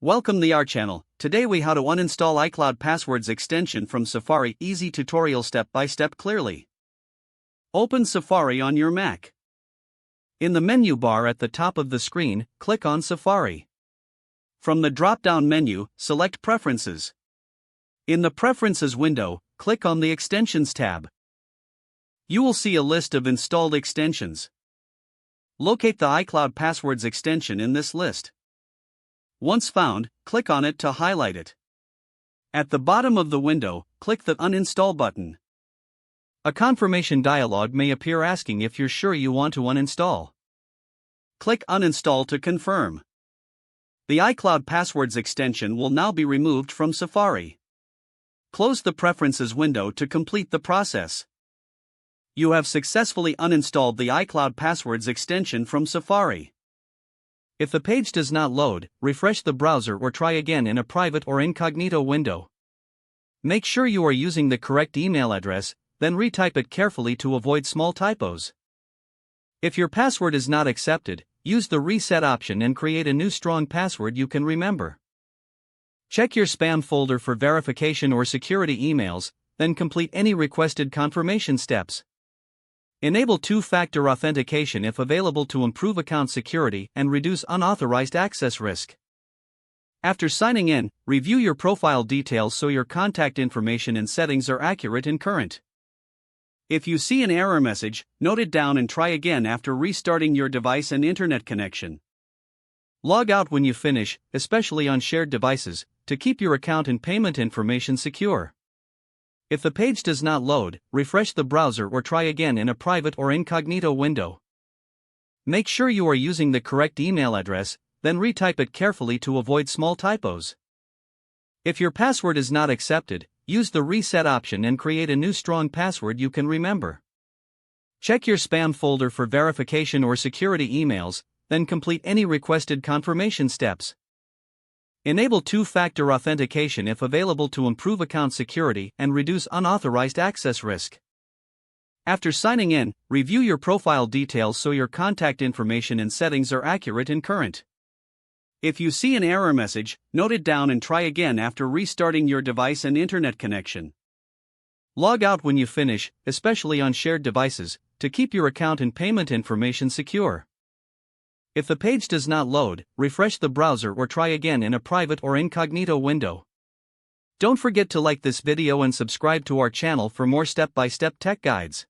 Welcome to our channel. Today we how to uninstall iCloud passwords extension from Safari. Easy tutorial step by step clearly. Open Safari on your Mac. In the menu bar at the top of the screen, click on Safari. From the drop-down menu, select Preferences. In the Preferences window, click on the Extensions tab. You will see a list of installed extensions. Locate the iCloud passwords extension in this list. Once found, click on it to highlight it. At the bottom of the window, click the Uninstall button. A confirmation dialog may appear asking if you're sure you want to uninstall. Click Uninstall to confirm. The iCloud passwords extension will now be removed from Safari. Close the Preferences window to complete the process. You have successfully uninstalled the iCloud passwords extension from Safari. If the page does not load, refresh the browser or try again in a private or incognito window. Make sure you are using the correct email address, then retype it carefully to avoid small typos. If your password is not accepted, use the reset option and create a new strong password you can remember. Check your spam folder for verification or security emails, then complete any requested confirmation steps. Enable two-factor authentication if available to improve account security and reduce unauthorized access risk. After signing in, review your profile details so your contact information and settings are accurate and current. If you see an error message, note it down and try again after restarting your device and internet connection. Log out when you finish, especially on shared devices, to keep your account and payment information secure. If the page does not load, refresh the browser or try again in a private or incognito window. Make sure you are using the correct email address, then retype it carefully to avoid small typos. If your password is not accepted, use the reset option and create a new strong password you can remember. Check your spam folder for verification or security emails, then complete any requested confirmation steps. Enable two-factor authentication if available to improve account security and reduce unauthorized access risk. After signing in, review your profile details so your contact information and settings are accurate and current. If you see an error message, note it down and try again after restarting your device and internet connection. Log out when you finish, especially on shared devices, to keep your account and payment information secure. If the page does not load, refresh the browser or try again in a private or incognito window. Don't forget to like this video and subscribe to our channel for more step-by-step tech guides.